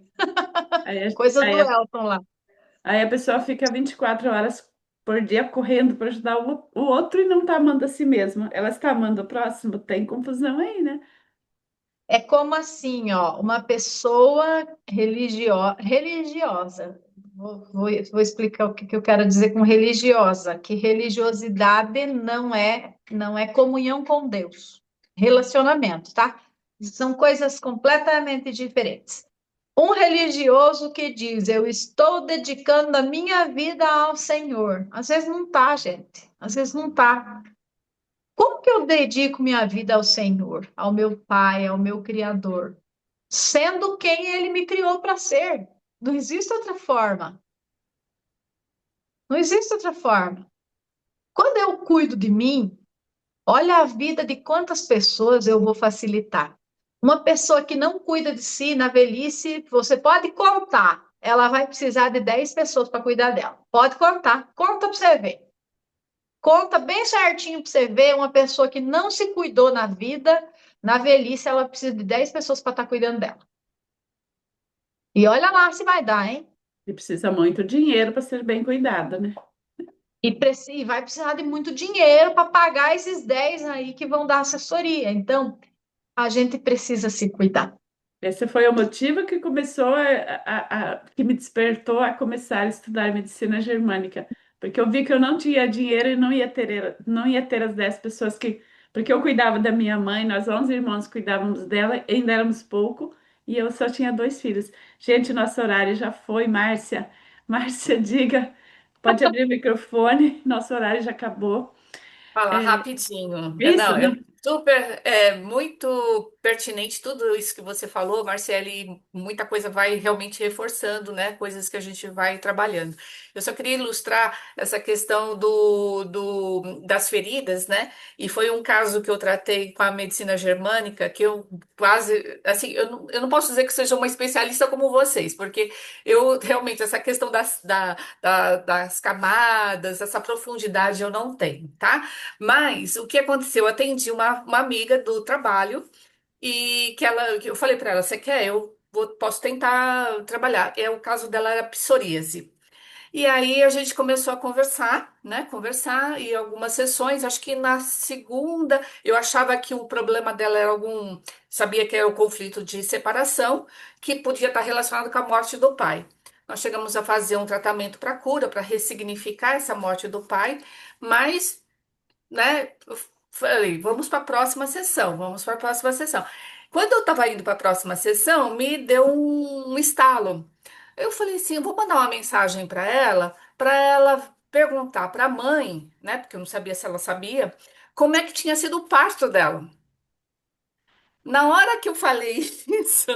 Aí, coisa aí, do Elton lá. aí a pessoa fica 24 horas por dia correndo para ajudar o outro e não tá amando a si mesma. Ela está amando o próximo? Tem confusão aí, né? É como assim, ó, uma pessoa religiosa. Vou explicar o que, que eu quero dizer com religiosa, que religiosidade não é comunhão com Deus. Relacionamento, tá? São coisas completamente diferentes. Um religioso que diz, eu estou dedicando a minha vida ao Senhor. Às vezes não tá, gente. Às vezes não tá. Como que eu dedico minha vida ao Senhor, ao meu Pai, ao meu Criador, sendo quem Ele me criou para ser? Não existe outra forma. Não existe outra forma. Quando eu cuido de mim, olha a vida de quantas pessoas eu vou facilitar. Uma pessoa que não cuida de si na velhice, você pode contar. Ela vai precisar de 10 pessoas para cuidar dela. Pode contar. Conta para você ver. Conta bem certinho para você ver uma pessoa que não se cuidou na vida, na velhice, ela precisa de 10 pessoas para estar cuidando dela. E olha lá se vai dar, hein? E precisa muito dinheiro para ser bem cuidada, né? E vai precisar de muito dinheiro para pagar esses 10 aí que vão dar assessoria. Então, a gente precisa se cuidar. Esse foi o motivo que começou que me despertou a começar a estudar medicina germânica, porque eu vi que eu não tinha dinheiro e não ia ter as 10 pessoas que, porque eu cuidava da minha mãe, nós 11 irmãos cuidávamos dela, ainda éramos pouco, e eu só tinha dois filhos. Gente, nosso horário já foi, Márcia. Márcia, diga, pode abrir o microfone, nosso horário já acabou. Falar É, rapidinho. isso, Não, não, é super, muito pertinente tudo isso que você falou, Marcele. Muita coisa vai realmente reforçando, né? Coisas que a gente vai trabalhando. Eu só queria ilustrar essa questão das feridas, né? E foi um caso que eu tratei com a medicina germânica, que eu quase, assim, eu não posso dizer que seja uma especialista como vocês, porque eu realmente, essa questão das camadas, essa profundidade eu não tenho, tá? Mas o que aconteceu? Eu atendi uma amiga do trabalho e que eu falei para ela: você quer? Posso tentar trabalhar. O caso dela era psoríase. E aí a gente começou a conversar, né? Conversar e algumas sessões. Acho que na segunda eu achava que o problema dela era sabia que era o conflito de separação, que podia estar relacionado com a morte do pai. Nós chegamos a fazer um tratamento para cura, para ressignificar essa morte do pai, mas né? Eu falei, vamos para a próxima sessão, vamos para a próxima sessão. Quando eu estava indo para a próxima sessão, me deu um estalo. Eu falei assim, eu vou mandar uma mensagem para ela perguntar para a mãe, né? Porque eu não sabia se ela sabia, como é que tinha sido o parto dela. Na hora que eu falei isso,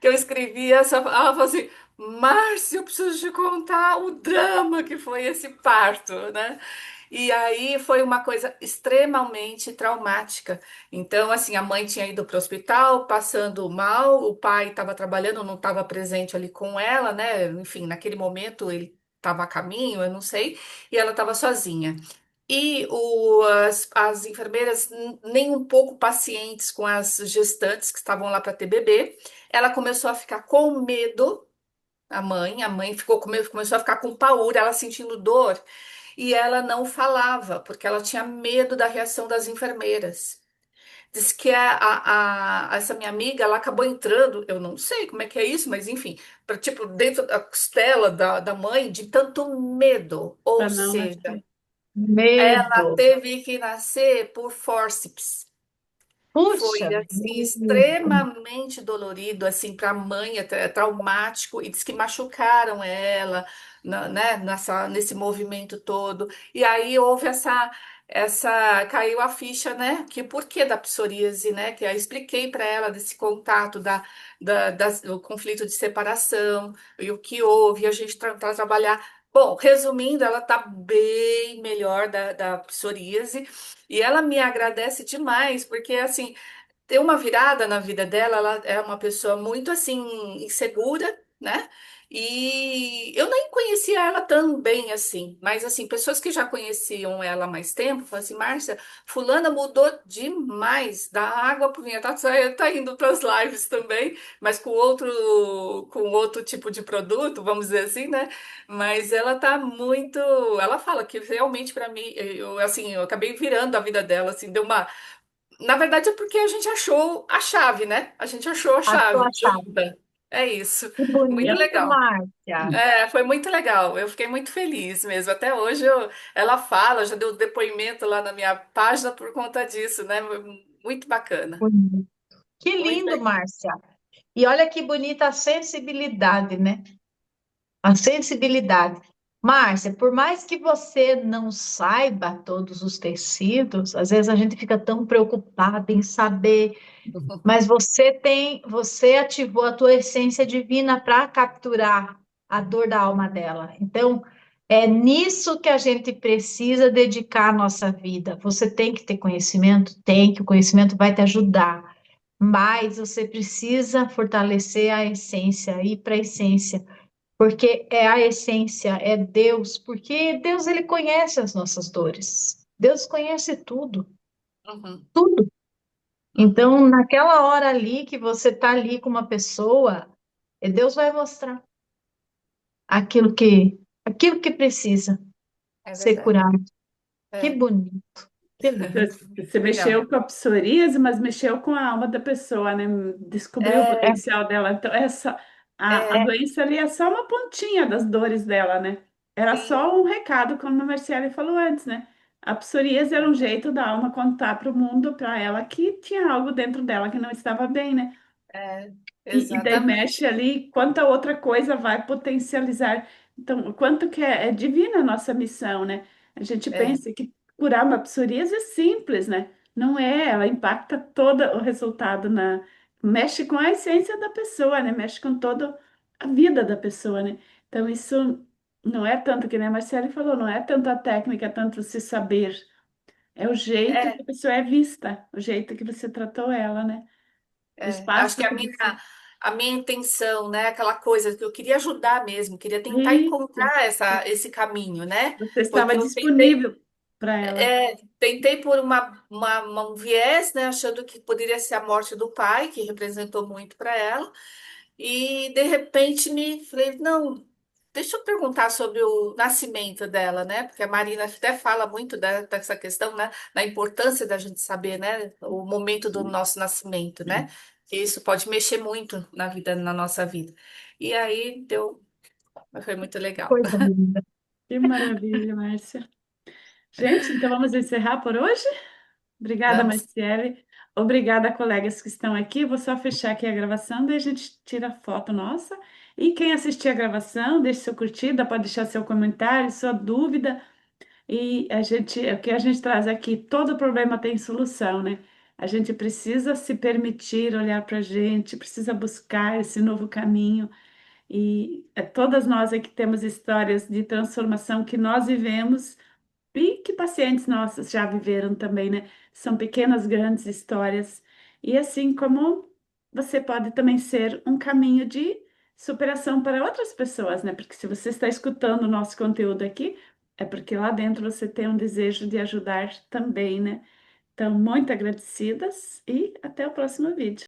que eu escrevi ela falou assim: Márcia, eu preciso te contar o drama que foi esse parto, né? E aí foi uma coisa extremamente traumática. Então, assim, a mãe tinha ido para o hospital passando mal, o pai estava trabalhando, não estava presente ali com ela, né? Enfim, naquele momento ele estava a caminho, eu não sei, e ela estava sozinha. E as enfermeiras nem um pouco pacientes com as gestantes que estavam lá para ter bebê. Ela começou a ficar com medo, a mãe começou a ficar com paura, ela sentindo dor, e ela não falava, porque ela tinha medo da reação das enfermeiras. Diz que essa minha amiga, ela acabou entrando, eu não sei como é que é isso, mas enfim, tipo, dentro da costela da mãe, de tanto medo. Ou para não seja, nascer. ela Medo. teve que nascer por fórceps. Foi Puxa assim vida. extremamente dolorido assim para a mãe, até traumático, e diz que machucaram ela, né, nesse movimento todo. E aí houve caiu a ficha, né? Que o porquê da psoríase, né? Que eu expliquei para ela desse contato do conflito de separação e o que houve, a gente para trabalhar. Bom, resumindo, ela tá bem melhor da psoríase e ela me agradece demais, porque assim deu uma virada na vida dela, ela é uma pessoa muito assim insegura, né? E eu nem conhecia ela tão bem assim, mas assim, pessoas que já conheciam ela há mais tempo, falaram assim, Márcia, fulana mudou demais, da água pro vinho, tá indo para as lives também, mas com outro tipo de produto, vamos dizer assim, né? Mas ela tá muito, ela fala que realmente para mim, eu acabei virando a vida dela, assim, deu uma na verdade é porque a gente achou a chave, né? A gente achou a Achou chave a chave. junta. É isso. Que Muito bonito, legal. Márcia. É, foi muito legal. Eu fiquei muito feliz mesmo. Até hoje ela fala, já deu depoimento lá na minha página por conta disso, né? Muito bacana. Bonito. Que Muito lindo, legal. Márcia. E olha que bonita a sensibilidade, né? A sensibilidade. Márcia, por mais que você não saiba todos os tecidos, às vezes a gente fica tão preocupada em saber, mas você ativou a tua essência divina para capturar a dor da alma dela. Então, é nisso que a gente precisa dedicar a nossa vida. Você tem que ter conhecimento? Tem, que o conhecimento vai te ajudar. Mas você precisa fortalecer a essência, ir para a essência, porque é a essência, é Deus, porque Deus ele conhece as nossas dores. Deus conhece tudo, Uhum, tudo. uhum. Então, naquela hora ali que você está ali com uma pessoa, Deus vai mostrar aquilo que precisa É ser verdade. curado. Que É. bonito, que lindo. Você Legal. mexeu com a psoríase, mas mexeu com a alma da pessoa, né? Descobriu o É, É, potencial dela. Então, a é, doença ali é só uma pontinha das dores dela, né? Era sim. só um recado, como a Marciele falou antes, né? A psoríase era um jeito da alma contar para o mundo, para ela, que tinha algo dentro dela que não estava bem, né? É, E daí exatamente. mexe ali, quanta outra coisa vai potencializar. Então, o quanto que é divina a nossa missão, né? A gente É, pensa que curar uma psoríase é simples, né? Não é, ela impacta todo o resultado mexe com a essência da pessoa, né? Mexe com toda a vida da pessoa, né? Então, isso não é tanto que nem a Marcele falou, não é tanto a técnica, é tanto se saber. É o jeito que é, a pessoa é vista, o jeito que você tratou ela, né? O Acho espaço que a que minha, você. a minha intenção, né? Aquela coisa que eu queria ajudar mesmo, queria tentar Isso. encontrar esse caminho, né? Você estava Porque eu tentei. disponível para ela. Tentei por um viés, né, achando que poderia ser a morte do pai, que representou muito para ela, e de repente me falei, não, deixa eu perguntar sobre o nascimento dela, né? Porque a Marina até fala muito dessa questão, né, da importância da gente saber, né, o momento do nosso nascimento, né? Que isso pode mexer muito na nossa vida. E aí foi muito legal. coisa linda. Que maravilha, Márcia. Gente, então vamos encerrar por hoje? Obrigada, Vamos. Marciele. Obrigada, colegas que estão aqui. Vou só fechar aqui a gravação, daí a gente tira a foto nossa. E quem assistir a gravação, deixe seu curtida, pode deixar seu comentário, sua dúvida. E o que a gente traz aqui, todo problema tem solução, né? A gente precisa se permitir olhar para a gente, precisa buscar esse novo caminho. E todas nós aqui temos histórias de transformação que nós vivemos e que pacientes nossos já viveram também, né? São pequenas, grandes histórias. E assim como você pode também ser um caminho de superação para outras pessoas, né? Porque se você está escutando o nosso conteúdo aqui, é porque lá dentro você tem um desejo de ajudar também, né? Então, muito agradecidas e até o próximo vídeo.